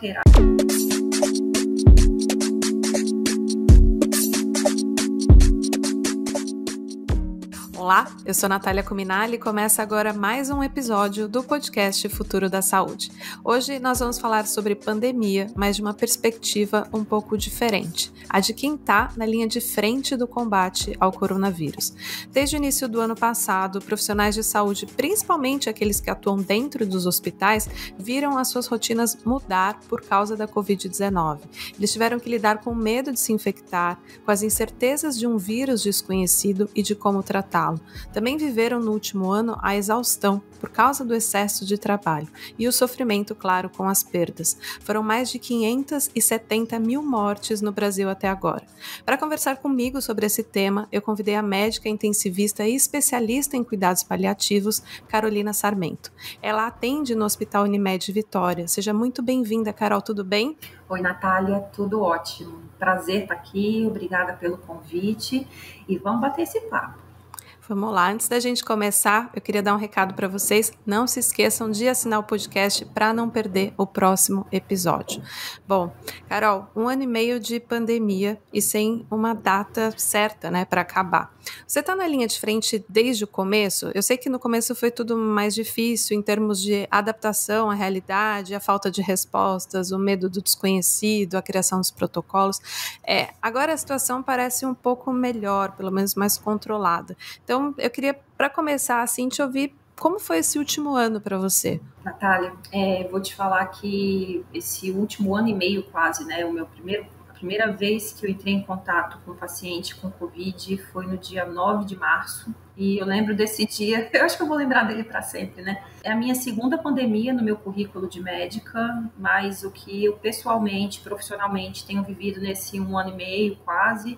alterar. Olá, eu sou Natália Cuminali e começa agora mais um episódio do podcast Futuro da Saúde. Hoje nós vamos falar sobre pandemia, mas de uma perspectiva um pouco diferente, a de quem está na linha de frente do combate ao coronavírus. Desde o início do ano passado, profissionais de saúde, principalmente aqueles que atuam dentro dos hospitais, viram as suas rotinas mudar por causa da Covid-19. Eles tiveram que lidar com o medo de se infectar, com as incertezas de um vírus desconhecido e de como tratá-lo. Também viveram no último ano a exaustão por causa do excesso de trabalho e o sofrimento, claro, com as perdas. Foram mais de 570 mil mortes no Brasil até agora. Para conversar comigo sobre esse tema, eu convidei a médica intensivista e especialista em cuidados paliativos, Carolina Sarmento. Ela atende no Hospital Unimed Vitória. Seja muito bem-vinda, Carol, tudo bem? Oi, Natália, tudo ótimo. Prazer estar aqui, obrigada pelo convite e vamos bater esse papo. Vamos lá, antes da gente começar, eu queria dar um recado para vocês. Não se esqueçam de assinar o podcast para não perder o próximo episódio. Bom, Carol, 1 ano e meio de pandemia e sem uma data certa, né, para acabar. Você está na linha de frente desde o começo? Eu sei que no começo foi tudo mais difícil em termos de adaptação à realidade, a falta de respostas, o medo do desconhecido, a criação dos protocolos. Agora a situação parece um pouco melhor, pelo menos mais controlada. Então, eu queria, para começar, assim, te ouvir como foi esse último ano para você. Natália, vou te falar que esse último ano e meio quase, né, a primeira vez que eu entrei em contato com um paciente com Covid foi no dia 9 de março. E eu lembro desse dia, eu acho que eu vou lembrar dele para sempre, né? É a minha segunda pandemia no meu currículo de médica, mas o que eu pessoalmente, profissionalmente tenho vivido nesse 1 ano e meio quase,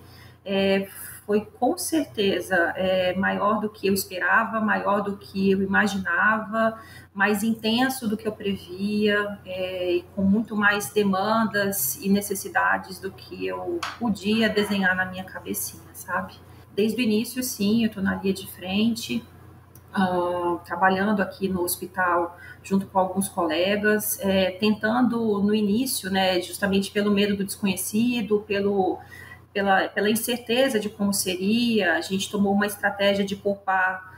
foi com certeza maior do que eu esperava, maior do que eu imaginava, mais intenso do que eu previa, e com muito mais demandas e necessidades do que eu podia desenhar na minha cabecinha, sabe? Desde o início, sim, eu estou na linha de frente, trabalhando aqui no hospital junto com alguns colegas, tentando no início, né, justamente pelo medo do desconhecido, pela incerteza de como seria, a gente tomou uma estratégia de poupar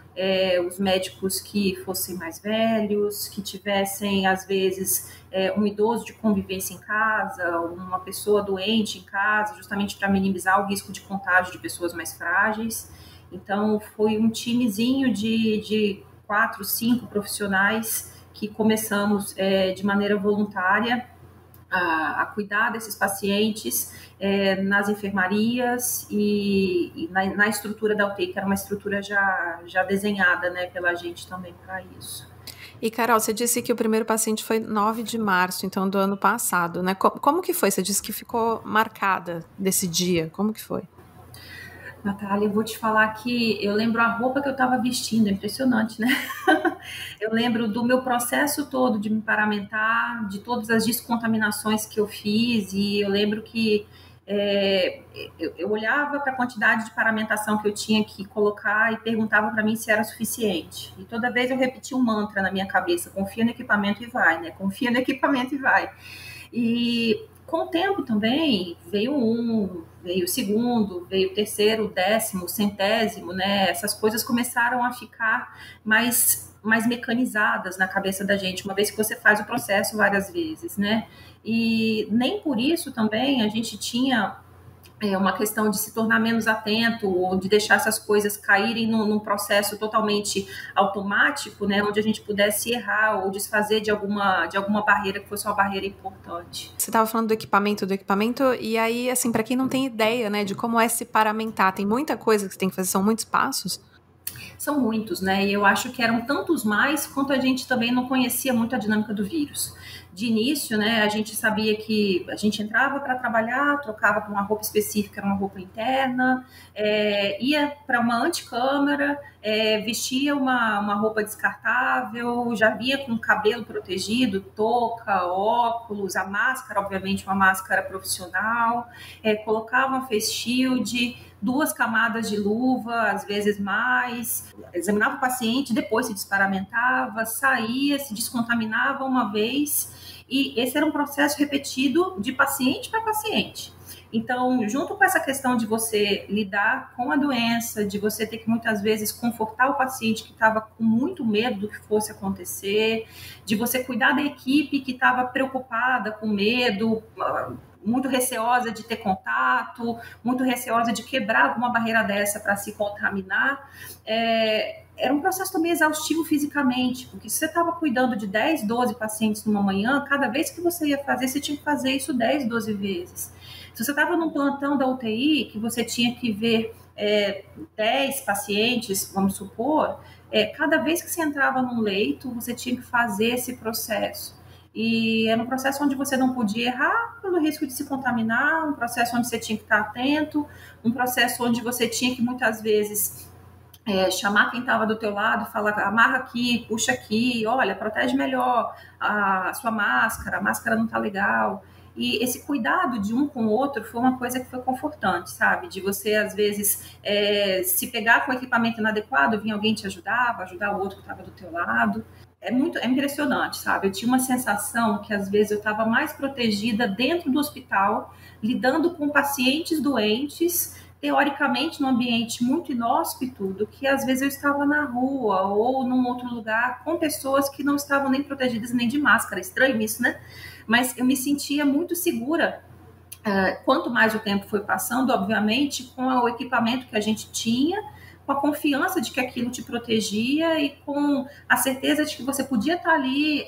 os médicos que fossem mais velhos, que tivessem, às vezes, um idoso de convivência em casa, uma pessoa doente em casa, justamente para minimizar o risco de contágio de pessoas mais frágeis. Então, foi um timezinho de 4, 5 profissionais que começamos de maneira voluntária a cuidar desses pacientes nas enfermarias e na estrutura da UTI, que era uma estrutura já desenhada, né, pela gente também para isso. E, Carol, você disse que o primeiro paciente foi 9 de março, então, do ano passado, né? Como que foi? Você disse que ficou marcada desse dia. Como que foi? Natália, eu vou te falar que eu lembro a roupa que eu estava vestindo, é impressionante, né? Eu lembro do meu processo todo de me paramentar, de todas as descontaminações que eu fiz, e eu lembro que eu olhava para a quantidade de paramentação que eu tinha que colocar e perguntava para mim se era suficiente. E toda vez eu repetia um mantra na minha cabeça: confia no equipamento e vai, né? Confia no equipamento e vai. E com o tempo também veio veio o segundo, veio o terceiro, o 10º, o 100º, né? Essas coisas começaram a ficar mais mecanizadas na cabeça da gente, uma vez que você faz o processo várias vezes, né? E nem por isso também a gente tinha uma questão de se tornar menos atento ou de deixar essas coisas caírem num processo totalmente automático, né, onde a gente pudesse errar ou desfazer de alguma barreira que fosse uma barreira importante. Você estava falando do equipamento, e aí, assim, para quem não tem ideia, né, de como é se paramentar, tem muita coisa que você tem que fazer, são muitos passos? São muitos, né, e eu acho que eram tantos mais quanto a gente também não conhecia muito a dinâmica do vírus. De início, né, a gente sabia que a gente entrava para trabalhar, trocava para uma roupa específica, era uma roupa interna, ia para uma anticâmara, vestia uma roupa descartável, já via com o cabelo protegido, touca, óculos, a máscara, obviamente uma máscara profissional, colocava uma face shield, 2 camadas de luva, às vezes mais, examinava o paciente, depois se desparamentava, saía, se descontaminava uma vez E esse era um processo repetido de paciente para paciente. Então, junto com essa questão de você lidar com a doença, de você ter que muitas vezes confortar o paciente que estava com muito medo do que fosse acontecer, de você cuidar da equipe que estava preocupada, com medo, muito receosa de ter contato, muito receosa de quebrar alguma barreira dessa para se contaminar, era um processo também exaustivo fisicamente, porque se você estava cuidando de 10, 12 pacientes numa manhã, cada vez que você ia fazer, você tinha que fazer isso 10, 12 vezes. Se você estava num plantão da UTI, que você tinha que ver 10 pacientes, vamos supor, cada vez que você entrava num leito, você tinha que fazer esse processo. E era um processo onde você não podia errar pelo risco de se contaminar, um processo onde você tinha que estar atento, um processo onde você tinha que muitas vezes chamar quem estava do teu lado, falar, amarra aqui, puxa aqui, olha, protege melhor a sua máscara, a máscara não está legal. E esse cuidado de um com o outro foi uma coisa que foi confortante, sabe? De você, às vezes, se pegar com o equipamento inadequado, vinha alguém te ajudar o outro que estava do teu lado. É impressionante, sabe? Eu tinha uma sensação que, às vezes, eu estava mais protegida dentro do hospital, lidando com pacientes doentes, teoricamente num ambiente muito inóspito, do que às vezes eu estava na rua ou num outro lugar com pessoas que não estavam nem protegidas nem de máscara. Estranho isso, né? Mas eu me sentia muito segura. Quanto mais o tempo foi passando, obviamente, com o equipamento que a gente tinha, com a confiança de que aquilo te protegia e com a certeza de que você podia estar ali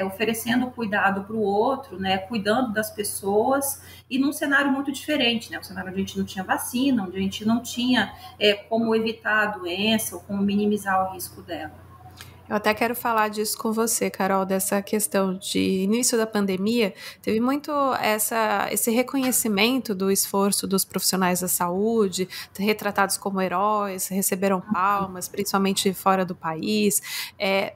oferecendo cuidado para o outro, né, cuidando das pessoas, e num cenário muito diferente, né, um cenário onde a gente não tinha vacina, onde a gente não tinha como evitar a doença ou como minimizar o risco dela. Eu até quero falar disso com você, Carol, dessa questão de início da pandemia. Teve muito esse reconhecimento do esforço dos profissionais da saúde, retratados como heróis, receberam palmas, principalmente fora do país.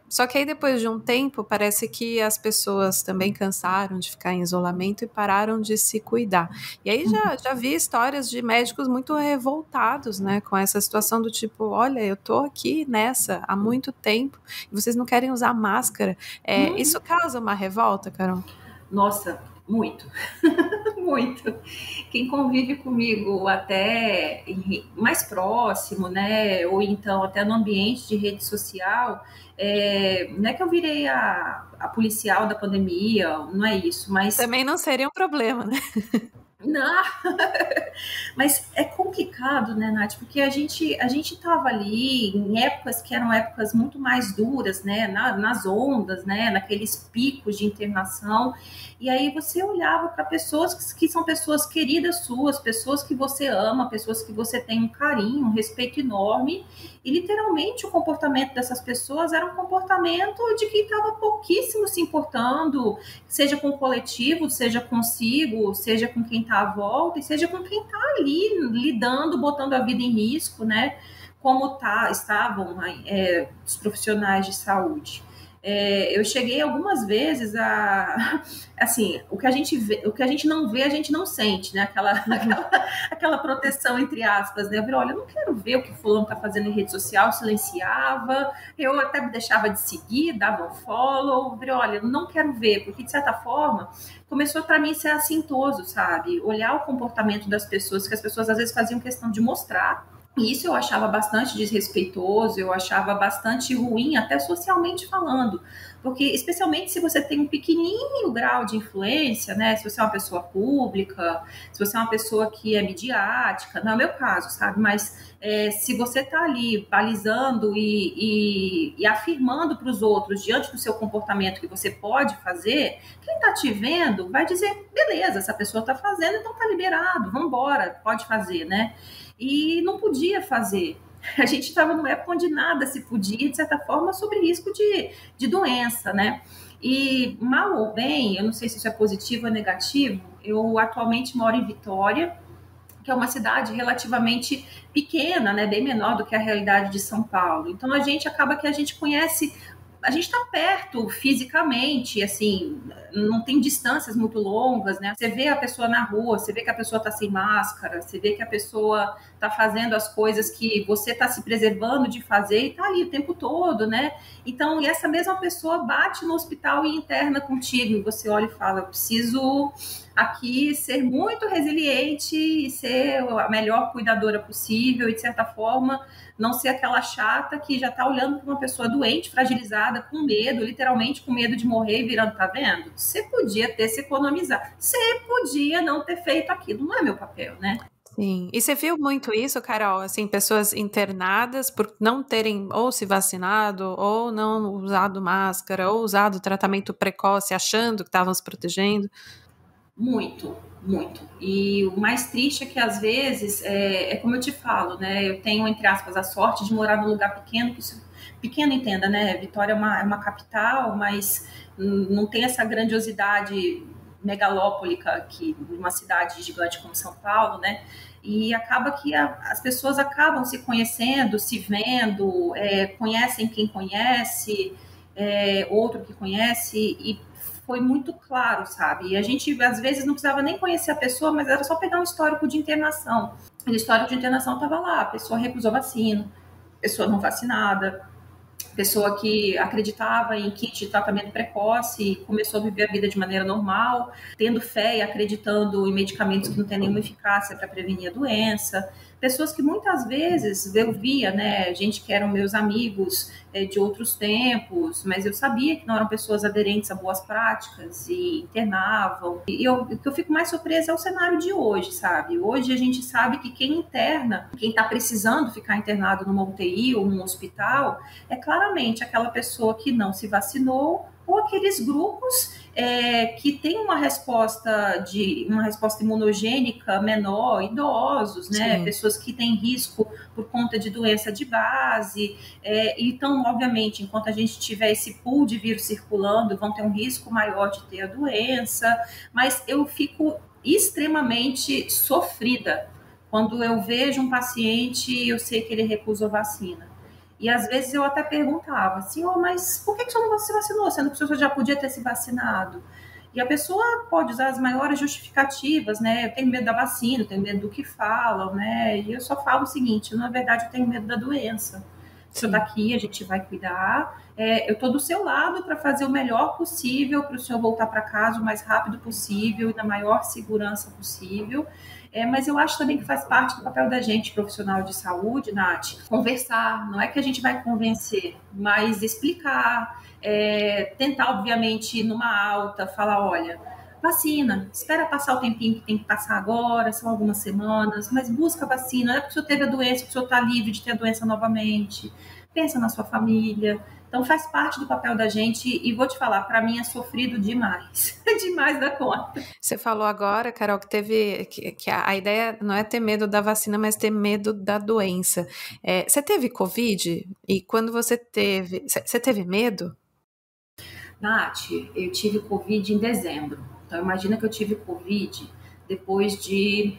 Só que aí, depois de um tempo, parece que as pessoas também cansaram de ficar em isolamento e pararam de se cuidar. E aí já vi histórias de médicos muito revoltados, né, com essa situação do tipo, olha, eu tô aqui nessa há muito tempo, e vocês não querem usar máscara. Isso causa uma revolta, Carol? Nossa, muito. Muito. Quem convive comigo até mais próximo, né, ou então até no ambiente de rede social, não é que eu virei a policial da pandemia, não é isso, mas... Também não seria um problema, né? Não, mas é complicado, né, Nath? Porque a gente estava ali em épocas que eram épocas muito mais duras, né, nas ondas, né, naqueles picos de internação, e aí você olhava para pessoas que são pessoas queridas suas, pessoas que você ama, pessoas que você tem um carinho, um respeito enorme, e literalmente o comportamento dessas pessoas era um comportamento de quem estava pouquíssimo se importando, seja com o coletivo, seja consigo, seja com quem está à volta, e seja com quem está ali lidando, botando a vida em risco, né? Como estavam os profissionais de saúde. Eu cheguei algumas vezes assim, o que a gente não vê, a gente não sente, né? Aquela proteção entre aspas, né? Eu falei, olha, eu não quero ver o que fulano tá fazendo em rede social, silenciava, eu até me deixava de seguir, dava um follow, eu falei, olha, eu não quero ver, porque de certa forma começou para mim a ser assintoso, sabe? Olhar o comportamento das pessoas, que as pessoas às vezes faziam questão de mostrar. E isso eu achava bastante desrespeitoso, eu achava bastante ruim, até socialmente falando, porque especialmente se você tem um pequenininho grau de influência, né, se você é uma pessoa pública, se você é uma pessoa que é midiática, não é o meu caso, sabe, mas se você está ali balizando e afirmando para os outros, diante do seu comportamento que você pode fazer, quem está te vendo vai dizer, beleza, essa pessoa está fazendo, então está liberado, vamos embora, pode fazer, né? E não podia fazer. A gente estava numa época onde nada se podia, de certa forma, sobre risco de doença, né? E mal ou bem, eu não sei se isso é positivo ou negativo, eu atualmente moro em Vitória, que é uma cidade relativamente pequena, né? Bem menor do que a realidade de São Paulo. Então, acaba que a gente conhece a gente está perto fisicamente, assim, não tem distâncias muito longas, né? Você vê a pessoa na rua, você vê que a pessoa está sem máscara, você vê que a pessoa está fazendo as coisas que você está se preservando de fazer e está ali o tempo todo, né? Então, e essa mesma pessoa bate no hospital e interna contigo, e você olha e fala, eu preciso aqui ser muito resiliente e ser a melhor cuidadora possível e, de certa forma, não ser aquela chata que já está olhando para uma pessoa doente, fragilizada, com medo, literalmente com medo de morrer e virando, tá vendo? Você podia ter se economizado, você podia não ter feito aquilo, não é meu papel, né? Sim. E você viu muito isso, Carol? Assim, pessoas internadas por não terem ou se vacinado, ou não usado máscara, ou usado tratamento precoce, achando que estavam se protegendo? Muito, muito. E o mais triste é que, às vezes, é como eu te falo, né? Eu tenho, entre aspas, a sorte de morar num lugar pequeno, que isso, pequeno, entenda, né? Vitória é uma capital, mas não tem essa grandiosidade megalópolica que uma cidade gigante como São Paulo, né? E acaba que as pessoas acabam se conhecendo, se vendo, conhecem quem conhece, outro que conhece, e foi muito claro, sabe? E a gente, às vezes, não precisava nem conhecer a pessoa, mas era só pegar um histórico de internação. O histórico de internação estava lá, a pessoa recusou vacina, pessoa não vacinada, pessoa que acreditava em kit de tratamento precoce e começou a viver a vida de maneira normal, tendo fé e acreditando em medicamentos que não têm nenhuma eficácia para prevenir a doença. Pessoas que muitas vezes eu via, né, gente que eram meus amigos de outros tempos, mas eu sabia que não eram pessoas aderentes a boas práticas e internavam. E o que eu fico mais surpresa é o cenário de hoje, sabe? Hoje a gente sabe que quem interna, quem está precisando ficar internado numa UTI ou num hospital, é claramente aquela pessoa que não se vacinou ou aqueles grupos que têm uma resposta imunogênica menor, idosos, né? Pessoas que têm risco por conta de doença de base. Então, obviamente, enquanto a gente tiver esse pool de vírus circulando, vão ter um risco maior de ter a doença, mas eu fico extremamente sofrida quando eu vejo um paciente e eu sei que ele recusou vacina. E às vezes eu até perguntava, senhor, mas por que o senhor não se vacinou? Sendo que o senhor já podia ter se vacinado. E a pessoa pode usar as maiores justificativas, né? Eu tenho medo da vacina, eu tenho medo do que falam, né? E eu só falo o seguinte, na verdade eu tenho medo da doença. O senhor está aqui, a gente vai cuidar. Eu estou do seu lado para fazer o melhor possível para o senhor voltar para casa o mais rápido possível e na maior segurança possível. Mas eu acho também que faz parte do papel da gente, profissional de saúde, Nath, conversar. Não é que a gente vai convencer, mas explicar, tentar, obviamente, numa alta, falar, olha, vacina, espera passar o tempinho que tem que passar agora, são algumas semanas, mas busca a vacina, não é porque o senhor teve a doença, que o senhor está livre de ter a doença novamente, pensa na sua família. Então faz parte do papel da gente e vou te falar, para mim é sofrido demais, demais da conta. Você falou agora, Carol, que a ideia não é ter medo da vacina, mas ter medo da doença. Você teve Covid? E quando você teve medo? Nath, eu tive Covid em dezembro. Então imagina que eu tive Covid depois de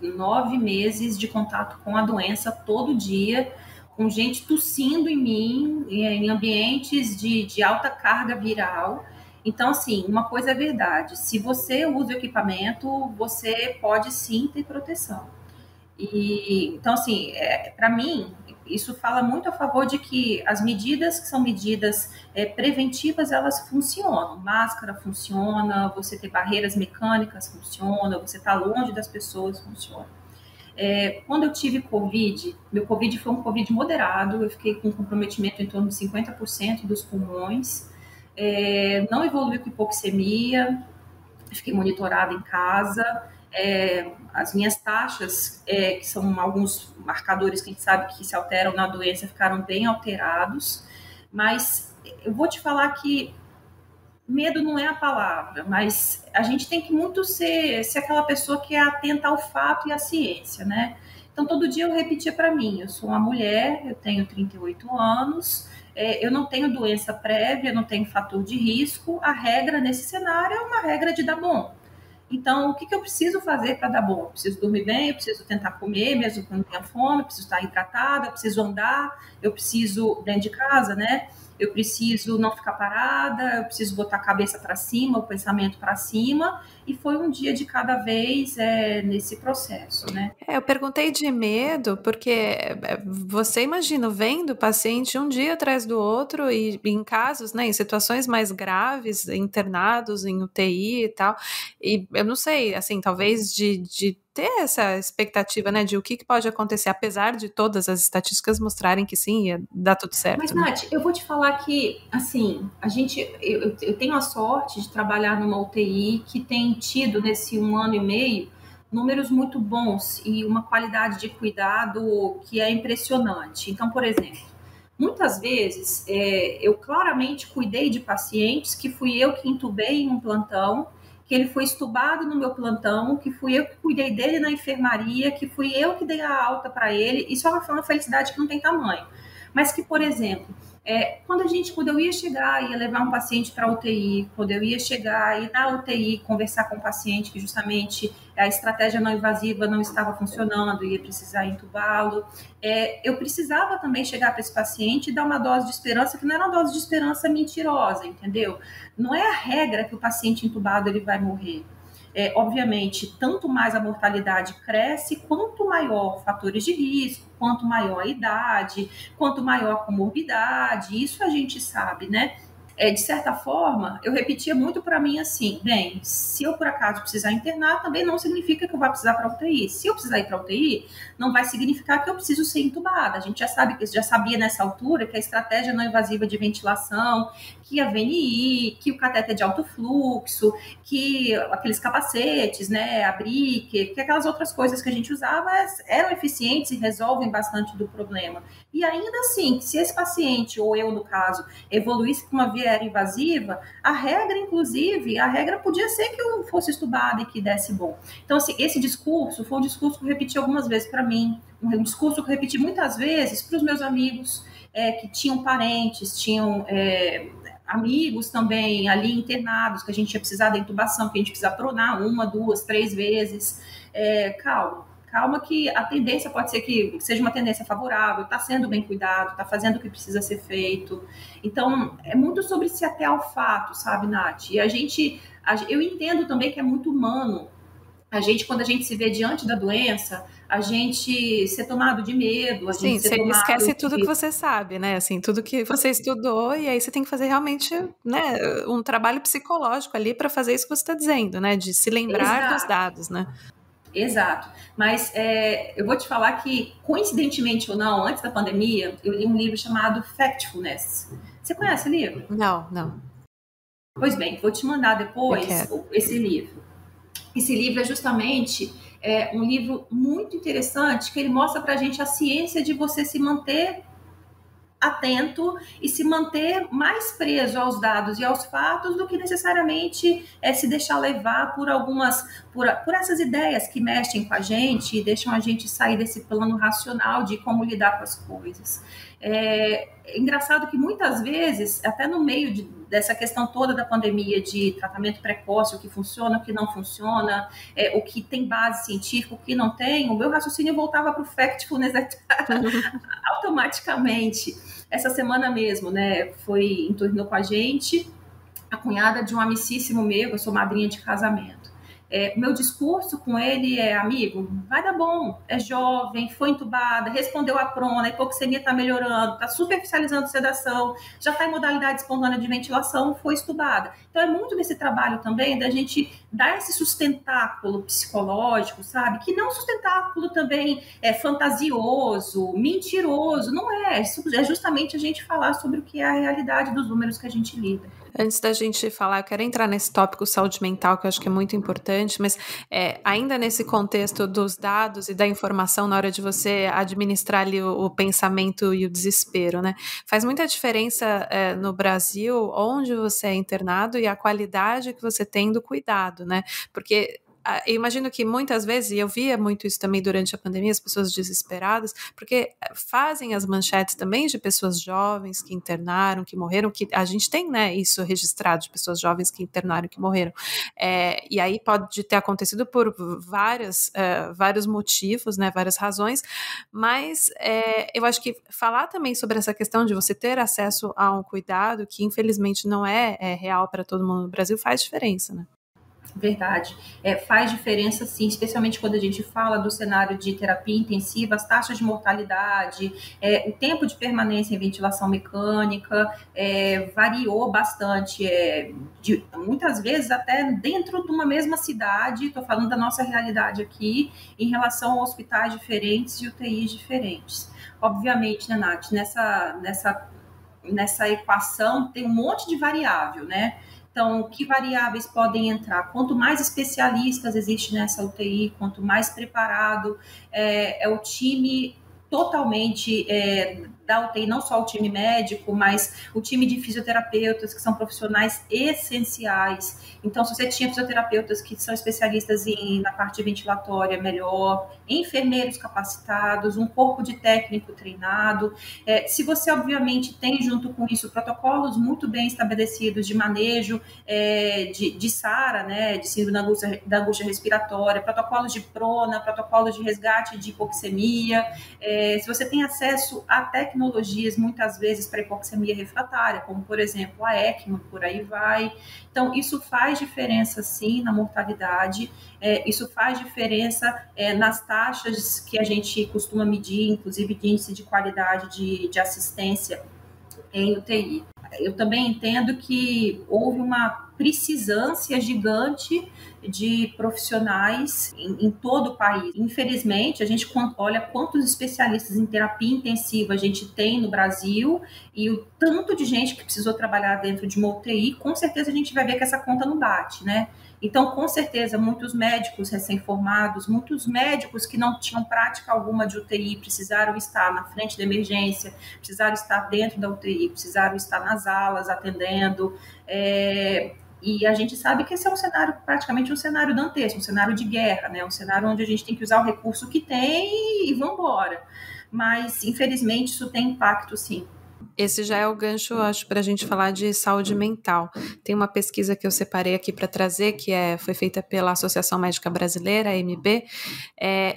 9 meses de contato com a doença todo dia, com gente tossindo em mim, em ambientes de alta carga viral. Então, assim, uma coisa é verdade, se você usa o equipamento, você pode sim ter proteção. Então, assim, para mim, isso fala muito a favor de que as medidas que são medidas preventivas, elas funcionam. Máscara funciona, você ter barreiras mecânicas funciona, você estar longe das pessoas funciona. Quando eu tive Covid, meu Covid foi um Covid moderado, eu fiquei com comprometimento em torno de 50% dos pulmões, não evoluiu com hipoxemia, fiquei monitorada em casa, as minhas taxas, que são alguns marcadores que a gente sabe que se alteram na doença, ficaram bem alterados, mas eu vou te falar que medo não é a palavra, mas a gente tem que muito ser aquela pessoa que é atenta ao fato e à ciência, né? Então, todo dia eu repetia para mim, eu sou uma mulher, eu tenho 38 anos, eu não tenho doença prévia, não tenho fator de risco, a regra nesse cenário é uma regra de dar bom. Então, o que eu preciso fazer para dar bom? Eu preciso dormir bem, eu preciso tentar comer, mesmo quando tenha fome, eu preciso estar hidratada, eu preciso andar, eu preciso, dentro de casa, né? eu preciso não ficar parada, eu preciso botar a cabeça para cima, o pensamento para cima, e foi um dia de cada vez nesse processo, né? Eu perguntei de medo, porque você imagina, vendo o paciente um dia atrás do outro e em casos, né, em situações mais graves, internados em UTI e tal, e eu não sei, assim, talvez de ter essa expectativa, né, de o que pode acontecer, apesar de todas as estatísticas mostrarem que sim, ia dar tudo certo. Mas, né? Nath, eu vou te falar que, assim, eu tenho a sorte de trabalhar numa UTI que tem tido, nesse 1 ano e meio, números muito bons e uma qualidade de cuidado que é impressionante. Então, por exemplo, muitas vezes eu claramente cuidei de pacientes que fui eu que entubei em um plantão, que ele foi estubado no meu plantão, que fui eu que cuidei dele na enfermaria, que fui eu que dei a alta para ele. Isso é uma felicidade que não tem tamanho. Mas que, por exemplo, quando eu ia chegar, ia levar um paciente para a UTI, quando eu ia chegar e na UTI conversar com o paciente que justamente a estratégia não invasiva não estava funcionando, ia precisar entubá-lo, eu precisava também chegar para esse paciente e dar uma dose de esperança, que não era uma dose de esperança mentirosa, entendeu? Não é a regra que o paciente entubado ele vai morrer. Obviamente, tanto mais a mortalidade cresce, quanto maior fatores de risco, quanto maior a idade, quanto maior a comorbidade, isso a gente sabe, né? De certa forma, eu repetia muito para mim assim, bem, se eu por acaso precisar internar, também não significa que eu vá precisar para UTI. Se eu precisar ir para UTI, não vai significar que eu preciso ser entubada. A gente já sabia nessa altura que a estratégia não invasiva de ventilação, que a VNI, que o catéter de alto fluxo, que aqueles capacetes, né, a brique, que aquelas outras coisas que a gente usava eram eficientes e resolvem bastante do problema. E ainda assim, se esse paciente, ou eu no caso, evoluísse para uma via invasiva, a regra podia ser que eu fosse estubada e que desse bom. Então, assim, esse discurso foi um discurso que eu repeti algumas vezes para mim, um discurso que eu repeti muitas vezes para os meus amigos, que tinham parentes, tinham amigos também ali internados, que a gente ia precisar da intubação, que a gente precisa pronar 1, 2, 3 vezes. Calma que a tendência pode ser que seja uma tendência favorável, está sendo bem cuidado, está fazendo o que precisa ser feito. Então, é muito sobre se ater ao fato, sabe, Nath? E eu entendo também que é muito humano quando a gente se vê diante da doença, a gente ser tomado de medo, a Sim, gente ser você tomado esquece tudo que você sabe, né? Assim, tudo que você estudou, e aí você tem que fazer realmente, né, um trabalho psicológico ali para fazer isso que você está dizendo, né? De se lembrar dos Exato. dados, né? Exato, mas eu vou te falar que, coincidentemente ou não, antes da pandemia, eu li um livro chamado Factfulness. Você conhece o livro? Não. Pois bem, vou te mandar depois Eu esse livro. Esse livro é justamente um livro muito interessante, que ele mostra pra gente a ciência de você se manter atento e se manter mais preso aos dados e aos fatos do que necessariamente se deixar levar por essas ideias que mexem com a gente e deixam a gente sair desse plano racional de como lidar com as coisas. É engraçado que muitas vezes, até no meio dessa questão toda da pandemia de tratamento precoce, o que funciona, o que não funciona, o que tem base científica, o que não tem, o meu raciocínio voltava para o factfulness automaticamente. Essa semana mesmo, né, entornou com a gente a cunhada de um amicíssimo meu, eu sou madrinha de casamento. Meu discurso com ele é, amigo, vai dar bom, é jovem, foi entubada, respondeu a prona, a hipoxemia está melhorando, está superficializando sedação, já está em modalidade espontânea de ventilação, foi estubada. Então é muito desse trabalho também da gente dar esse sustentáculo psicológico, sabe? Que não sustentáculo também fantasioso, mentiroso, não é. Isso é justamente a gente falar sobre o que é a realidade dos números que a gente lida. Antes da gente falar, eu quero entrar nesse tópico saúde mental, que eu acho que é muito importante, mas ainda nesse contexto dos dados e da informação na hora de você administrar ali o pensamento e o desespero, né? Faz muita diferença no Brasil, onde você é internado e a qualidade que você tem do cuidado, né? Porque eu imagino que muitas vezes, e eu via muito isso também durante a pandemia, as pessoas desesperadas, porque fazem as manchetes também de pessoas jovens que internaram, que morreram, que a gente tem, né, isso registrado de pessoas jovens que internaram, que morreram. E aí pode ter acontecido por vários motivos, né, várias razões, mas eu acho que falar também sobre essa questão de você ter acesso a um cuidado que infelizmente não é real para todo mundo no Brasil faz diferença, né? Verdade. Faz diferença, sim, especialmente quando a gente fala do cenário de terapia intensiva, as taxas de mortalidade, o tempo de permanência em ventilação mecânica variou bastante, muitas vezes até dentro de uma mesma cidade, estou falando da nossa realidade aqui, em relação a hospitais diferentes e UTIs diferentes. Obviamente, né, Nath, nessa equação tem um monte de variável, né? Então, que variáveis podem entrar? Quanto mais especialistas existe nessa UTI, quanto mais preparado é o time totalmente da UTI, não só o time médico, mas o time de fisioterapeutas, que são profissionais essenciais. Então, se você tinha fisioterapeutas que são especialistas na parte ventilatória, melhor, enfermeiros capacitados, um corpo de técnico treinado. Se você, obviamente, tem junto com isso protocolos muito bem estabelecidos de manejo de SARA, né, de síndrome da angústia respiratória, protocolos de prona, protocolos de resgate de hipoxemia, se você tem acesso a tecnologias, muitas vezes, para hipoxemia refratária, como, por exemplo, a ECMO, por aí vai. Então, isso faz diferença, sim, na mortalidade, isso faz diferença nas taxas que a gente costuma medir, inclusive de índice de qualidade de assistência em UTI. Eu também entendo que houve uma precisância gigante de profissionais em todo o país. Infelizmente, a gente olha quantos especialistas em terapia intensiva a gente tem no Brasil e o tanto de gente que precisou trabalhar dentro de uma UTI, com certeza a gente vai ver que essa conta não bate, né? Então, com certeza, muitos médicos recém-formados, muitos médicos que não tinham prática alguma de UTI, precisaram estar na frente da emergência, precisaram estar dentro da UTI, precisaram estar nas alas atendendo. E a gente sabe que esse é um cenário, praticamente um cenário dantesco, um cenário de guerra, né? Um cenário onde a gente tem que usar o recurso que tem e vamos embora. Mas, infelizmente, isso tem impacto, sim. Esse já é o gancho, acho, para a gente falar de saúde mental. Tem uma pesquisa que eu separei aqui para trazer, que foi feita pela Associação Médica Brasileira, a AMB,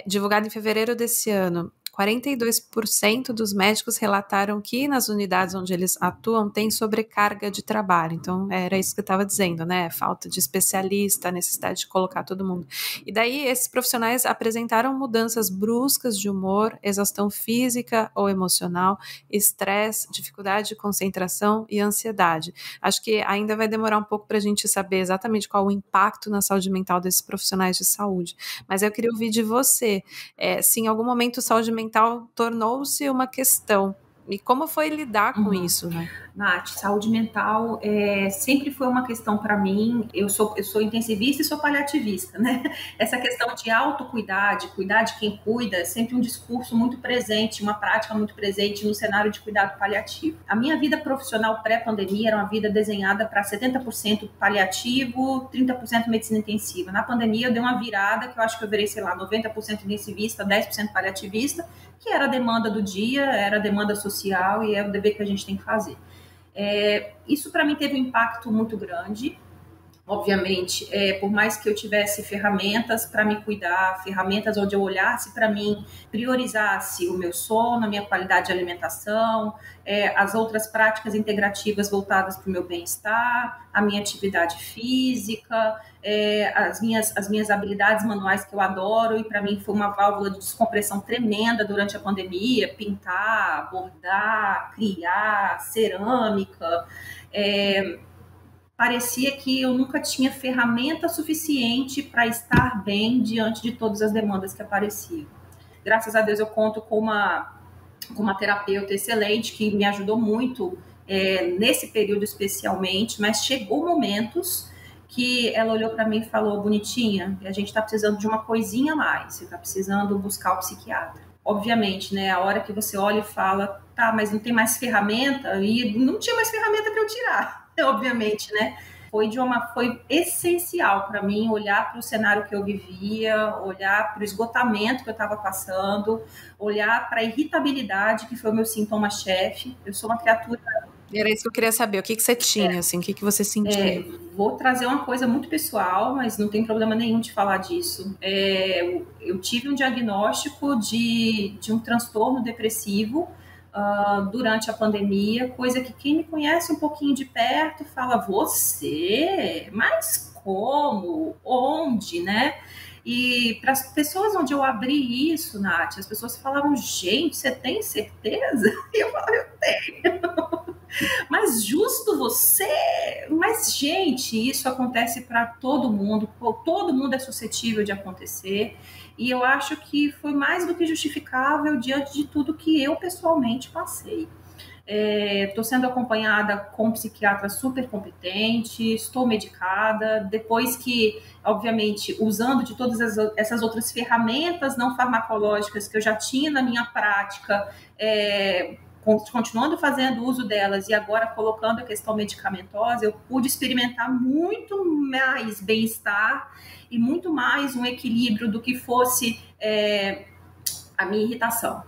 divulgada em fevereiro desse ano. 42% dos médicos relataram que nas unidades onde eles atuam tem sobrecarga de trabalho. Então, era isso que eu estava dizendo, né? Falta de especialista, necessidade de colocar todo mundo. E daí, esses profissionais apresentaram mudanças bruscas de humor, exaustão física ou emocional, estresse, dificuldade de concentração e ansiedade. Acho que ainda vai demorar um pouco para a gente saber exatamente qual o impacto na saúde mental desses profissionais de saúde. Mas eu queria ouvir de você, se em algum momento saúde mental tornou-se uma questão. E como foi lidar com isso, né? Nath, saúde mental sempre foi uma questão para mim. Eu sou intensivista e sou paliativista, né? Essa questão de autocuidar, de cuidar de quem cuida, é sempre um discurso muito presente, uma prática muito presente no cenário de cuidado paliativo. A minha vida profissional pré-pandemia era uma vida desenhada para 70% paliativo, 30% medicina intensiva. Na pandemia eu dei uma virada que eu acho que eu virei, 90% intensivista, 10% paliativista, que era a demanda do dia, era a demanda social e é o dever que a gente tem que fazer. Isso para mim teve um impacto muito grande. Obviamente, por mais que eu tivesse ferramentas para me cuidar, ferramentas onde eu olhasse para mim, priorizasse o meu sono, a minha qualidade de alimentação, as outras práticas integrativas voltadas para o meu bem-estar, a minha atividade física, as minhas habilidades manuais que eu adoro, e para mim foi uma válvula de descompressão tremenda durante a pandemia, pintar, bordar, criar, cerâmica, parecia que eu nunca tinha ferramenta suficiente para estar bem diante de todas as demandas que apareciam. Graças a Deus eu conto com uma terapeuta excelente que me ajudou muito nesse período especialmente, mas chegou momentos que ela olhou para mim e falou: bonitinha, a gente está precisando de uma coisinha a mais, você está precisando buscar o psiquiatra. Obviamente, né, a hora que você olha e fala, tá, mas não tem mais ferramenta, e não tinha mais ferramenta para eu tirar. Obviamente, né? foi essencial para mim olhar para o cenário que eu vivia, olhar para o esgotamento que eu estava passando, olhar para a irritabilidade, que foi o meu sintoma-chefe. Eu sou uma criatura... Era isso que eu queria saber. O que você tinha, assim? O que você sentia? Vou trazer uma coisa muito pessoal, mas não tem problema nenhum de falar disso. Eu tive um diagnóstico de um transtorno depressivo durante a pandemia, coisa que quem me conhece um pouquinho de perto fala, você? Mas como? Onde, né? E para as pessoas onde eu abri isso, Nath, as pessoas falavam, gente, você tem certeza? E eu falava, eu tenho. Mas justo você? Mas, gente, isso acontece para todo mundo é suscetível de acontecer, e eu acho que foi mais do que justificável diante de tudo que eu pessoalmente passei. Estou sendo acompanhada com um psiquiatra super competente, estou medicada, depois que, obviamente, usando de todas essas outras ferramentas não farmacológicas que eu já tinha na minha prática, continuando fazendo uso delas e agora colocando a questão medicamentosa, eu pude experimentar muito mais bem-estar e muito mais um equilíbrio do que fosse a minha irritação.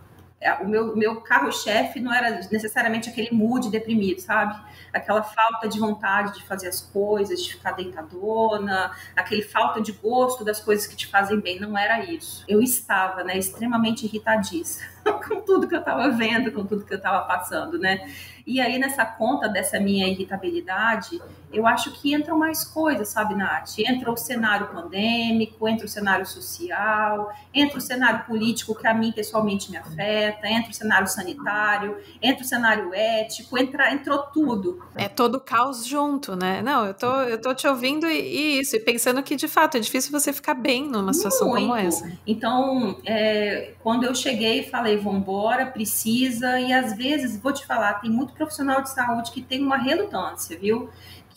O meu carro-chefe não era necessariamente aquele mood deprimido, sabe? Aquela falta de vontade de fazer as coisas, de ficar deitadona, aquele falta de gosto das coisas que te fazem bem, não era isso. Eu estava, né, extremamente irritadiça com tudo que eu estava vendo, com tudo que eu estava passando, né? E aí, nessa conta dessa minha irritabilidade, eu acho que entram mais coisas, sabe, Nath? Entra o cenário pandêmico, entra o cenário social, entra o cenário político que a mim pessoalmente me afeta, entra o cenário sanitário, entra o cenário ético, entrou tudo. É todo o caos junto, né? Não, eu tô te ouvindo e pensando que, de fato, é difícil você ficar bem numa situação como essa. Então, quando eu cheguei, falei, vambora, precisa, e às vezes, vou te falar, tem muito profissional de saúde que tem uma relutância, viu?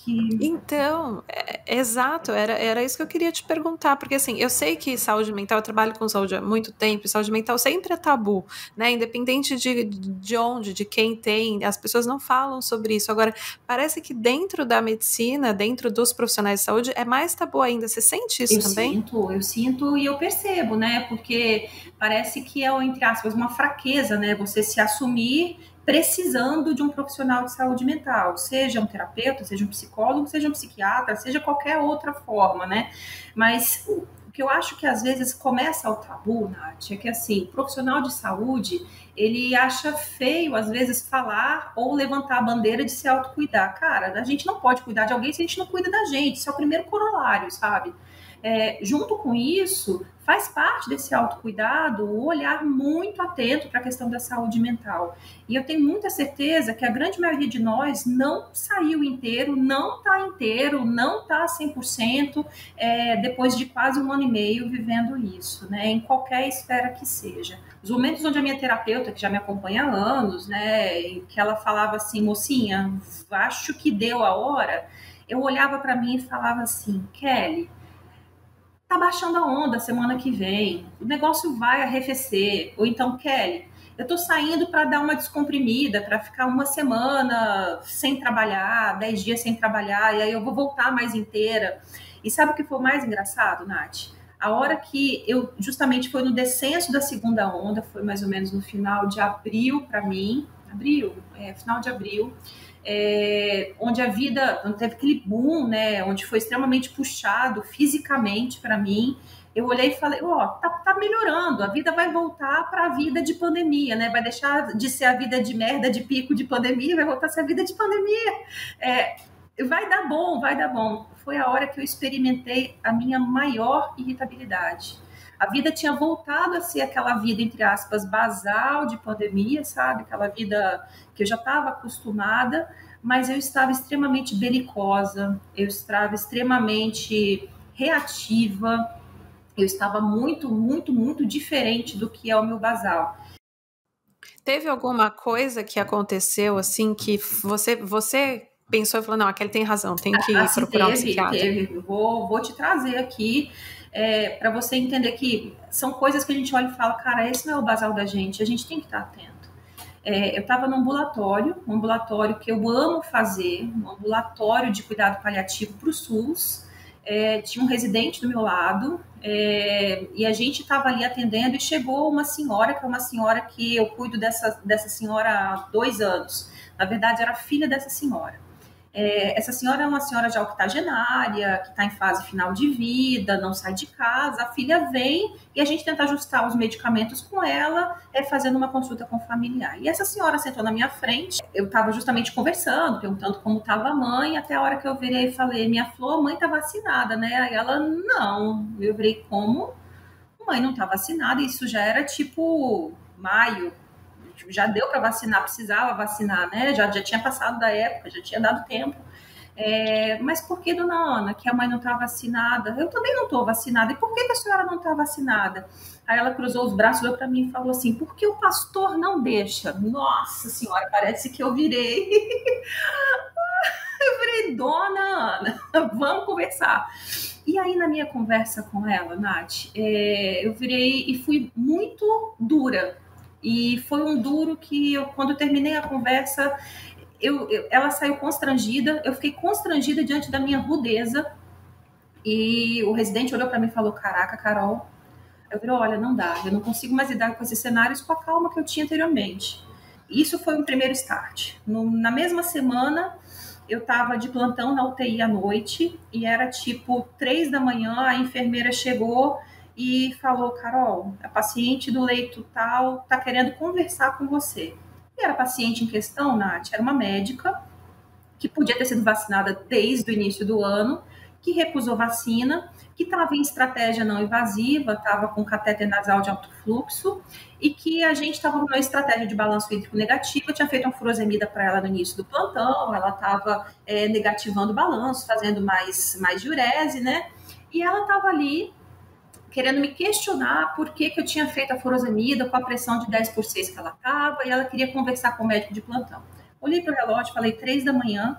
Então, exato, era isso que eu queria te perguntar, porque assim, eu sei que saúde mental, eu trabalho com saúde há muito tempo, e saúde mental sempre é tabu, né, independente de onde, de quem tem, as pessoas não falam sobre isso. Agora, parece que dentro da medicina, dentro dos profissionais de saúde, é mais tabu ainda. Você sente isso também? Eu sinto e eu percebo, né, porque parece que é, entre aspas, uma fraqueza, né, você se assumir precisando de um profissional de saúde mental, seja um terapeuta, seja um psicólogo, seja um psiquiatra, seja qualquer outra forma, né? Mas o que eu acho que às vezes começa o tabu, Nath, é que assim, o profissional de saúde, ele acha feio, às vezes, falar ou levantar a bandeira de se autocuidar. Cara, a gente não pode cuidar de alguém se a gente não cuida da gente, isso é o primeiro corolário, sabe? Junto com isso, faz parte desse autocuidado o olhar muito atento para a questão da saúde mental. E eu tenho muita certeza que a grande maioria de nós não saiu inteiro, não está 100%, depois de quase 1 ano e meio vivendo isso, né, em qualquer esfera que seja. Os momentos onde a minha terapeuta, que já me acompanha há anos, né, que ela falava assim, mocinha, acho que deu a hora, eu olhava para mim e falava assim, Kelly, tá baixando a onda semana que vem, o negócio vai arrefecer. Ou então, Kelly, eu tô saindo para dar uma descomprimida, para ficar 1 semana sem trabalhar, 10 dias sem trabalhar, e aí eu vou voltar mais inteira. E sabe o que foi o mais engraçado, Nath? A hora que justamente foi no descenso da segunda onda, foi mais ou menos no final de abril para mim, final de abril, onde a vida, onde teve aquele boom, né, onde foi extremamente puxado fisicamente para mim, eu olhei e falei, tá melhorando, a vida vai voltar para a vida de pandemia, né, vai deixar de ser a vida de merda, de pico de pandemia, vai voltar a ser a vida de pandemia, vai dar bom. Foi a hora que eu experimentei a minha maior irritabilidade. A vida tinha voltado a ser aquela vida, entre aspas, basal de pandemia, sabe? Aquela vida que eu já estava acostumada, mas eu estava extremamente belicosa, eu estava extremamente reativa, eu estava muito, muito, muito diferente do que é o meu basal. Teve alguma coisa que aconteceu, assim, que você pensou e falou, não, a Kelly tem razão, tem que procurar um psiquiatra? Teve. Vou te trazer aqui para você entender que são coisas que a gente olha e fala, cara, esse não é o basal da gente, a gente tem que estar atento. Eu estava no ambulatório, um ambulatório que eu amo fazer, um ambulatório de cuidado paliativo para o SUS. Tinha um residente do meu lado, e a gente estava ali atendendo e chegou uma senhora, que é uma senhora que eu cuido dessa senhora há 2 anos. Na verdade, era filha dessa senhora. Essa senhora é uma senhora já octogenária, que está em fase final de vida, não sai de casa. A filha vem e a gente tenta ajustar os medicamentos com ela, fazendo uma consulta com o familiar. E essa senhora sentou na minha frente, eu estava justamente conversando, perguntando como estava a mãe, até a hora que eu virei e falei, minha flor, mãe está vacinada, né? Aí ela, não. Eu virei, como? Mãe não está vacinada, isso já era tipo maio. Já deu para vacinar, precisava vacinar, né? Já tinha passado da época, já tinha dado tempo. Mas por que, dona Ana, que a mãe não está vacinada? Eu também não estou vacinada. E por que a senhora não está vacinada? Aí ela cruzou os braços, olhou para mim e falou assim, porque o pastor não deixa. Nossa senhora, parece que eu virei. Eu virei, dona Ana, vamos conversar. E aí, na minha conversa com ela, Nath, eu virei e fui muito dura. E foi um duro que, quando eu terminei a conversa, ela saiu constrangida, eu fiquei constrangida diante da minha rudeza, e o residente olhou para mim e falou, caraca, Carol, eu virei, olha, não dá, eu não consigo mais lidar com esses cenários com a calma que eu tinha anteriormente. Isso foi um primeiro start. Na mesma semana, eu estava de plantão na UTI à noite, e era tipo 3 da manhã, a enfermeira chegou e falou, Carol, a paciente do leito tal está querendo conversar com você. E era a paciente em questão, Nath, era uma médica que podia ter sido vacinada desde o início do ano, que recusou vacina, que estava em estratégia não invasiva, estava com catéter nasal de alto fluxo, e que a gente estava numa estratégia de balanço hídrico negativa, tinha feito uma furosemida para ela no início do plantão, ela estava negativando o balanço, fazendo mais diurese, né? E ela estava ali querendo me questionar por que eu tinha feito a furosemida com a pressão de 10/6 que ela estava, e ela queria conversar com o médico de plantão. Olhei para o relógio, falei 3 da manhã,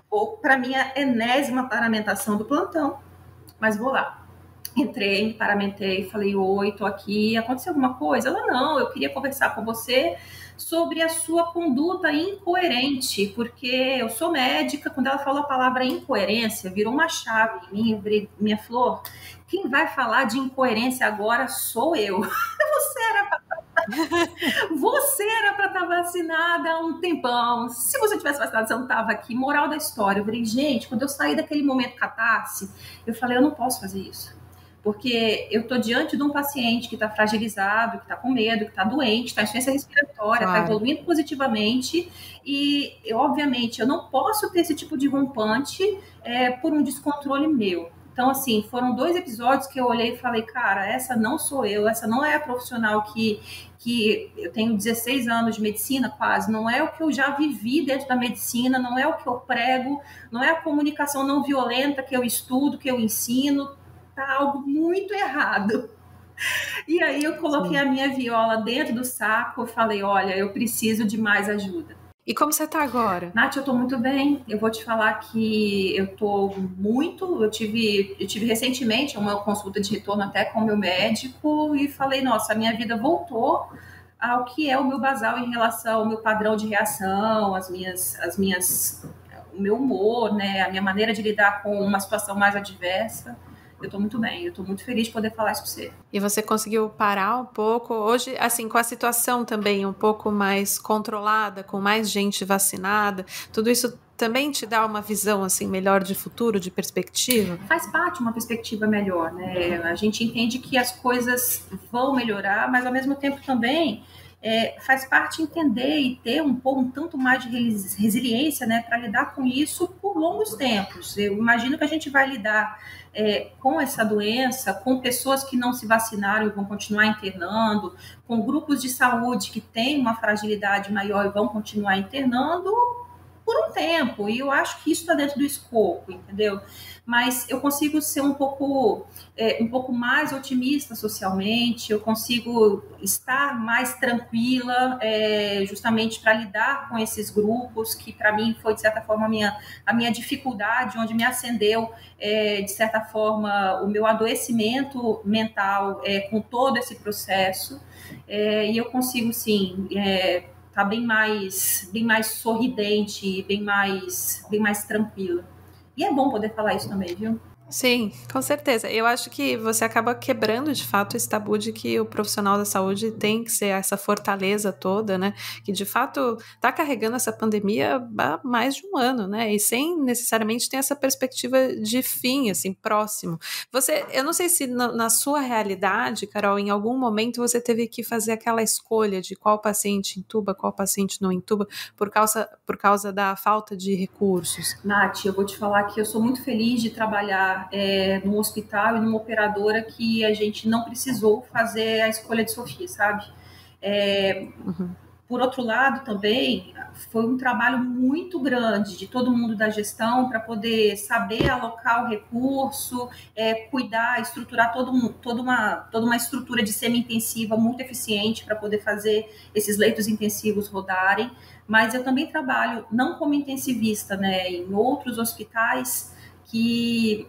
ou para minha enésima paramentação do plantão, mas vou lá. Entrei, me paramentei, falei, oi, tô aqui, aconteceu alguma coisa? Ela, não, eu queria conversar com você sobre a sua conduta incoerente, porque eu sou médica, quando ela falou a palavra incoerência, virou uma chave em mim, eu virei, minha flor, quem vai falar de incoerência agora sou eu. Você era para estar vacinada há um tempão. Se você tivesse vacinado, você não estava aqui. Moral da história. Eu falei, gente, quando eu saí daquele momento catarse, eu falei, eu não posso fazer isso. Porque eu estou diante de um paciente que está fragilizado, que está com medo, que está doente, está em insuficiência respiratória, está evoluindo positivamente. E, obviamente, eu não posso ter esse tipo de rompante por um descontrole meu. Então, assim, foram 2 episódios que eu olhei e falei, cara, essa não sou eu, essa não é a profissional que eu tenho 16 anos de medicina quase, não é o que eu já vivi dentro da medicina, não é o que eu prego, não é a comunicação não violenta que eu estudo, que eu ensino, tá algo muito errado. E aí eu coloquei a minha viola dentro do saco e falei, olha, eu preciso de mais ajuda. E como você tá agora? Nath, eu tô muito bem. Eu vou te falar que eu tive recentemente uma consulta de retorno até com o meu médico e falei, nossa, a minha vida voltou ao que é o meu basal em relação ao meu padrão de reação, o meu humor, né, a minha maneira de lidar com uma situação mais adversa. Eu tô muito bem, eu tô muito feliz de poder falar isso com você. E você conseguiu parar um pouco? Hoje, assim, com a situação também um pouco mais controlada, com mais gente vacinada, tudo isso também te dá uma visão, assim, melhor de futuro, de perspectiva? Faz parte de uma perspectiva melhor, né? A gente entende que as coisas vão melhorar, mas ao mesmo tempo também faz parte entender e ter um tanto mais de resiliência, né, para lidar com isso por longos tempos. Eu imagino que a gente vai lidar com essa doença, com pessoas que não se vacinaram e vão continuar internando, com grupos de saúde que têm uma fragilidade maior e vão continuar internando por um tempo, e eu acho que isso está dentro do escopo, entendeu? Mas eu consigo ser um pouco mais otimista socialmente, eu consigo estar mais tranquila, justamente para lidar com esses grupos, que para mim foi, de certa forma, a minha dificuldade, onde me acendeu, de certa forma, o meu adoecimento mental com todo esse processo, e eu consigo, sim, tá bem mais sorridente, bem mais tranquila. E é bom poder falar isso também, viu? Sim, com certeza. Eu acho que você acaba quebrando de fato esse tabu de que o profissional da saúde tem que ser essa fortaleza toda, né? Que de fato está carregando essa pandemia há mais de um ano, né? E sem necessariamente ter essa perspectiva de fim, assim, próximo. Eu não sei se na sua realidade, Carol, em algum momento você teve que fazer aquela escolha de qual paciente intuba, qual paciente não intuba, por causa da falta de recursos. Nath, eu vou te falar que eu sou muito feliz de trabalhar num hospital e numa operadora que a gente não precisou fazer a escolha de Sofia, sabe? Por outro lado, também foi um trabalho muito grande de todo mundo da gestão para poder saber alocar o recurso, cuidar, estruturar toda uma estrutura de semi-intensiva muito eficiente para poder fazer esses leitos intensivos rodarem. Mas eu também trabalho não como intensivista, né, em outros hospitais que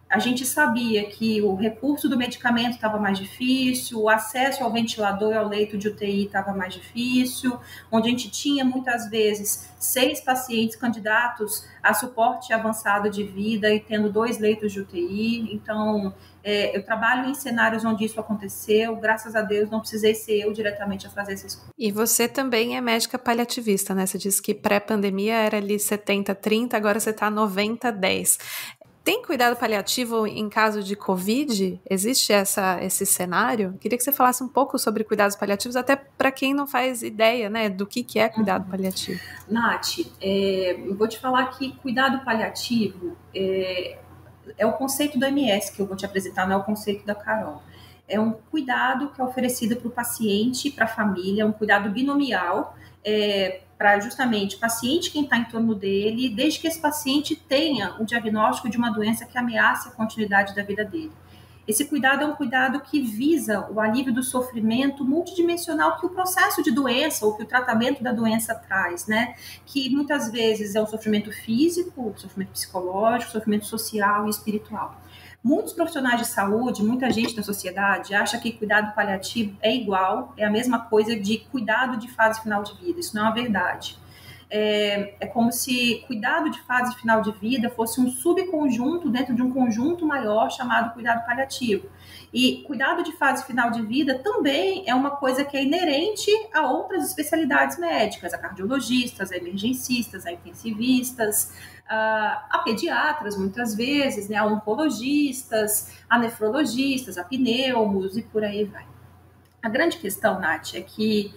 a gente sabia que o recurso do medicamento estava mais difícil, o acesso ao ventilador e ao leito de UTI estava mais difícil, onde a gente tinha muitas vezes 6 pacientes candidatos a suporte avançado de vida e tendo 2 leitos de UTI. Então, eu trabalho em cenários onde isso aconteceu, graças a Deus não precisei ser eu diretamente a fazer essa escolha. E você também é médica paliativista, né? Você disse que pré-pandemia era ali 70-30, agora você está 90-10. Tem cuidado paliativo em caso de Covid? Existe esse cenário? Queria que você falasse um pouco sobre cuidados paliativos, até para quem não faz ideia, né, do que é cuidado paliativo. Nath, eu vou te falar que cuidado paliativo é o conceito do MS que eu vou te apresentar, não é o conceito da Carol. É um cuidado que é oferecido para o paciente, para a família, um cuidado binomial, para justamente o paciente, quem está em torno dele, desde que esse paciente tenha o diagnóstico de uma doença que ameace a continuidade da vida dele. Esse cuidado é um cuidado que visa o alívio do sofrimento multidimensional que o processo de doença ou que o tratamento da doença traz, né? Que muitas vezes é um sofrimento físico, sofrimento psicológico, sofrimento social e espiritual. Muitos profissionais de saúde, muita gente da sociedade acha que cuidado paliativo é igual, é a mesma coisa de cuidado de fase final de vida. Isso não é uma verdade. É como se cuidado de fase final de vida fosse um subconjunto dentro de um conjunto maior chamado cuidado paliativo. E cuidado de fase final de vida também é uma coisa que é inerente a outras especialidades médicas, a cardiologistas, a emergencistas, a intensivistas, a pediatras muitas vezes, né, a oncologistas, a nefrologistas, a pneumos e por aí vai. A grande questão, Nath, é que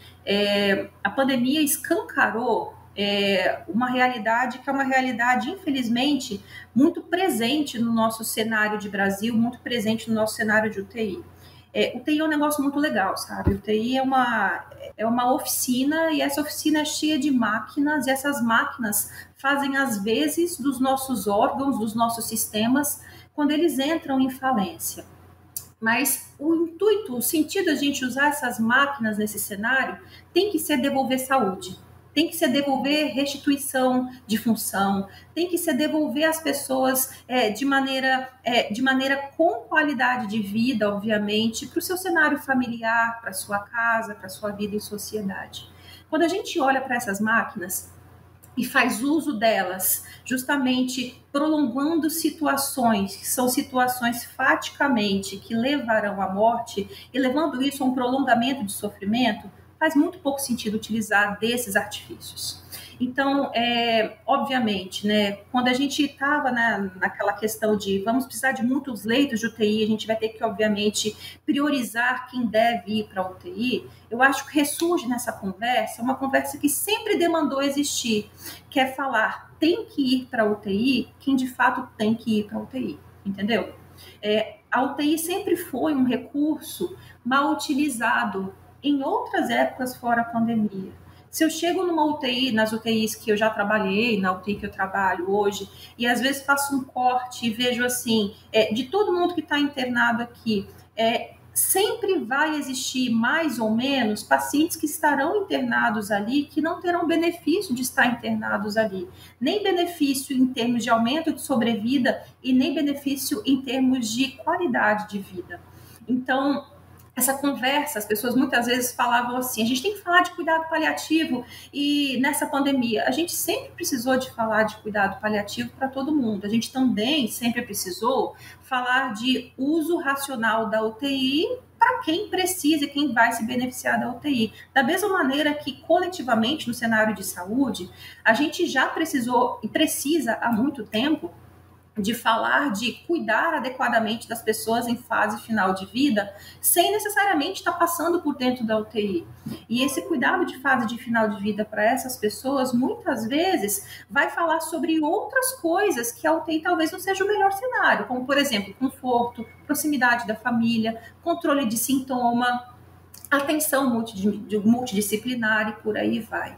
a pandemia escancarou uma realidade que é uma realidade, infelizmente, muito presente no nosso cenário de Brasil, muito presente no nosso cenário de UTI. UTI é um negócio muito legal, sabe? UTI é uma oficina e essa oficina é cheia de máquinas e essas máquinas fazem as vezes dos nossos órgãos, dos nossos sistemas, quando eles entram em falência. Mas o intuito, o sentido da gente usar essas máquinas nesse cenário tem que ser devolver saúde, tem que ser devolver restituição de função, tem que ser devolver as pessoas de maneira com qualidade de vida, obviamente, para o seu cenário familiar, para a sua casa, para a sua vida em sociedade. Quando a gente olha para essas máquinas e faz uso delas, justamente prolongando situações, que são situações faticamente que levarão à morte, e levando isso a um prolongamento de sofrimento, faz muito pouco sentido utilizar desses artifícios. Então, obviamente, né, quando a gente estava naquela questão de vamos precisar de muitos leitos de UTI, a gente vai ter que, obviamente, priorizar quem deve ir para a UTI, eu acho que ressurge nessa conversa uma conversa que sempre demandou existir, que é falar, tem que ir para a UTI quem de fato tem que ir para a UTI, entendeu? A UTI sempre foi um recurso mal utilizado em outras épocas fora a pandemia. Se eu chego numa UTI, nas UTIs que eu já trabalhei, na UTI que eu trabalho hoje, e às vezes faço um corte e vejo assim, de todo mundo que está internado aqui, sempre vai existir mais ou menos pacientes que estarão internados ali que não terão benefício de estar internados ali, nem benefício em termos de aumento de sobrevida e nem benefício em termos de qualidade de vida. Então, essa conversa, as pessoas muitas vezes falavam assim, a gente tem que falar de cuidado paliativo e nessa pandemia, a gente sempre precisou de falar de cuidado paliativo para todo mundo, a gente também sempre precisou falar de uso racional da UTI para quem precisa e quem vai se beneficiar da UTI. Da mesma maneira que coletivamente no cenário de saúde, a gente já precisou e precisa há muito tempo de falar de cuidar adequadamente das pessoas em fase final de vida, sem necessariamente estar passando por dentro da UTI. E esse cuidado de fase de final de vida para essas pessoas, muitas vezes, vai falar sobre outras coisas que a UTI talvez não seja o melhor cenário, como, por exemplo, conforto, proximidade da família, controle de sintoma, atenção multidisciplinar e por aí vai.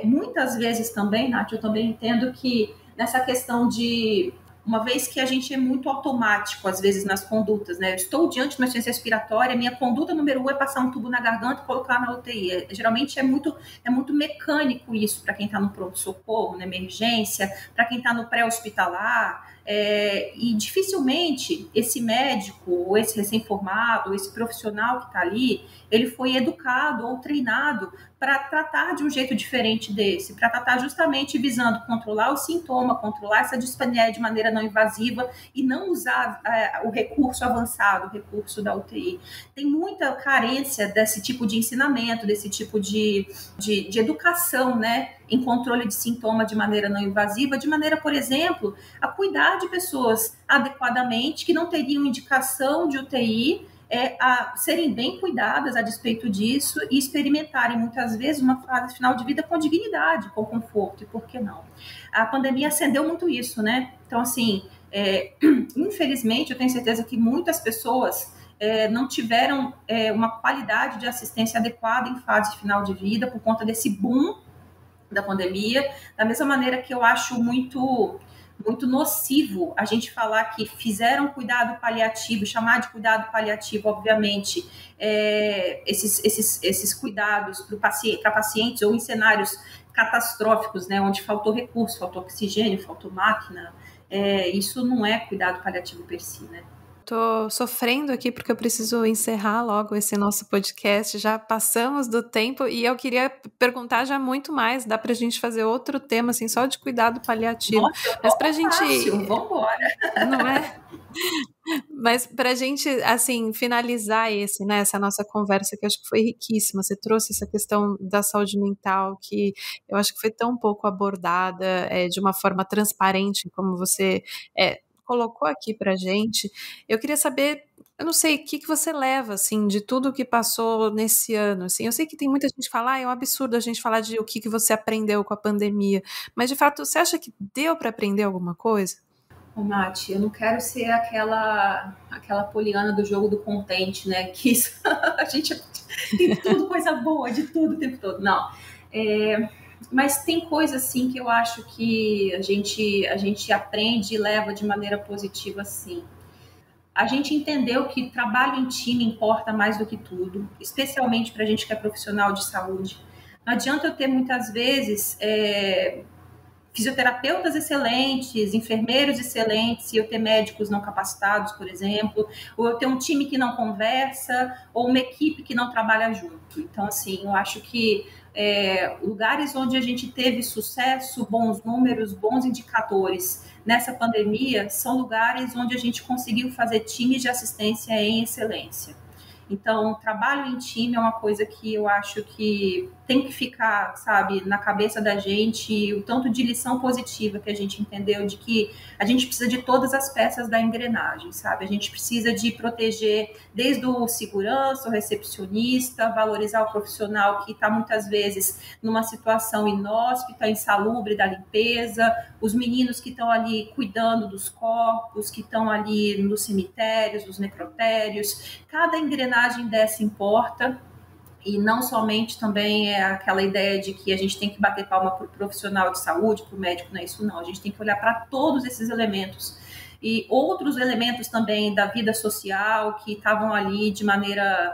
Muitas vezes também, Nath, eu também entendo que nessa questão de uma vez que a gente é muito automático, às vezes, nas condutas, né? Eu estou diante de uma insuficiência respiratória, minha conduta número 1 é passar um tubo na garganta e colocar na UTI. Geralmente é muito mecânico isso para quem está no pronto-socorro, na emergência, para quem está no pré-hospitalar. E dificilmente esse médico, ou esse recém-formado, ou esse profissional que está ali, ele foi educado ou treinado para tratar de um jeito diferente desse, para tratar justamente visando controlar o sintoma, controlar essa dispneia de maneira não invasiva e não usar o recurso avançado, o recurso da UTI. Tem muita carência desse tipo de ensinamento, desse tipo de educação, né, em controle de sintoma de maneira não invasiva, de maneira, por exemplo, a cuidar de pessoas adequadamente que não teriam indicação de UTI, a serem bem cuidadas a despeito disso e experimentarem muitas vezes uma fase final de vida com dignidade, com conforto, e por que não? A pandemia acendeu muito isso, né? Então, assim, infelizmente, eu tenho certeza que muitas pessoas não tiveram uma qualidade de assistência adequada em fase final de vida por conta desse boom da pandemia, da mesma maneira que eu acho muito nocivo a gente falar que fizeram cuidado paliativo, chamar de cuidado paliativo, obviamente, esses cuidados para pacientes ou em cenários catastróficos, né, onde faltou recurso, faltou oxigênio, faltou máquina, isso não é cuidado paliativo per si, né? Tô sofrendo aqui porque eu preciso encerrar logo esse nosso podcast. Já passamos do tempo e eu queria perguntar já muito mais. Dá pra gente fazer outro tema, assim, só de cuidado paliativo. Nossa, mas pra gente. Fácil, vambora. Não é? Mas pra gente, assim, finalizar né, essa nossa conversa, que eu acho que foi riquíssima. Você trouxe essa questão da saúde mental, que eu acho que foi tão pouco abordada de uma forma transparente, como você colocou aqui pra gente. Eu queria saber, eu não sei, o que você leva, assim, de tudo que passou nesse ano, assim. Eu sei que tem muita gente que fala, é um absurdo a gente falar de o que você aprendeu com a pandemia, mas, de fato, você acha que deu para aprender alguma coisa? Ô, Nath, eu não quero ser aquela poliana do jogo do contente, né? Que isso, a gente tem tudo coisa boa, de tudo o tempo todo. Não. Mas tem coisa assim que eu acho que a gente aprende e leva de maneira positiva, sim. A gente entendeu que trabalho em time importa mais do que tudo, especialmente para a gente que é profissional de saúde. Não adianta eu ter muitas vezes fisioterapeutas excelentes, enfermeiros excelentes, e eu ter médicos não capacitados, por exemplo, ou eu ter um time que não conversa, ou uma equipe que não trabalha junto. Então, assim, eu acho que lugares onde a gente teve sucesso, bons números, bons indicadores nessa pandemia, são lugares onde a gente conseguiu fazer times de assistência em excelência. Então, trabalho em time é uma coisa que eu acho que tem que ficar, sabe, na cabeça da gente, o tanto de lição positiva que a gente entendeu de que a gente precisa de todas as peças da engrenagem, sabe? A gente precisa de proteger desde o segurança, o recepcionista, valorizar o profissional que está muitas vezes numa situação inóspita, insalubre da limpeza, os meninos que estão ali cuidando dos corpos, que estão ali nos cemitérios, nos necrotérios. Cada engrenagem dessa importa. E não somente também aquela ideia de que a gente tem que bater palma para o profissional de saúde, para o médico, não é isso não. A gente tem que olhar para todos esses elementos. E outros elementos também da vida social que estavam ali de maneira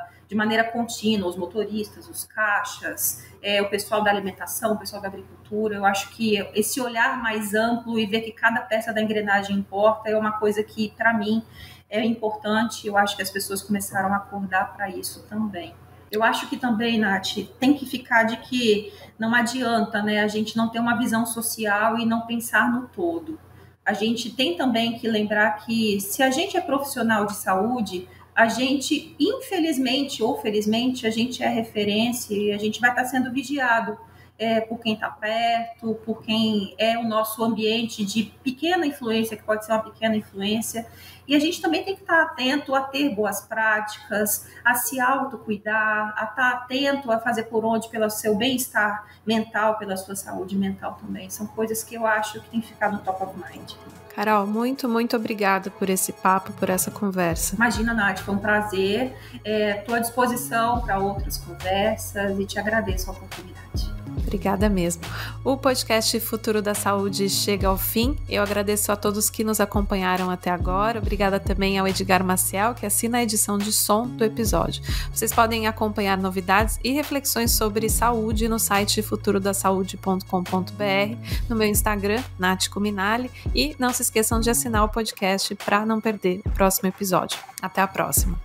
contínua, os motoristas, os caixas, o pessoal da alimentação, o pessoal da agricultura. Eu acho que esse olhar mais amplo e ver que cada peça da engrenagem importa é uma coisa que, para mim, é importante, eu acho que as pessoas começaram a acordar para isso também. Eu acho que também, Nath, tem que ficar de que não adianta, né, a gente não ter uma visão social e não pensar no todo. A gente tem também que lembrar que se a gente é profissional de saúde, a gente, infelizmente ou felizmente, a gente é referência e a gente vai estar sendo vigiado por quem está perto, por quem é o nosso ambiente de pequena influência, que pode ser uma pequena influência. E a gente também tem que estar atento a ter boas práticas, a se autocuidar, a estar atento a fazer por onde pelo seu bem-estar mental, pela sua saúde mental também. São coisas que eu acho que tem que ficar no top of mind. Carol, muito, muito obrigada por esse papo, por essa conversa. Imagina, Nath, foi um prazer. Estou à disposição para outras conversas e te agradeço a oportunidade. Obrigada mesmo. O podcast Futuro da Saúde chega ao fim. Eu agradeço a todos que nos acompanharam até agora. Obrigada também ao Edgar Maciel, que assina a edição de som do episódio. Vocês podem acompanhar novidades e reflexões sobre saúde no site futurodasaude.com.br, no meu Instagram, Nath Cuminali, e não se esqueçam de assinar o podcast para não perder o próximo episódio. Até a próxima!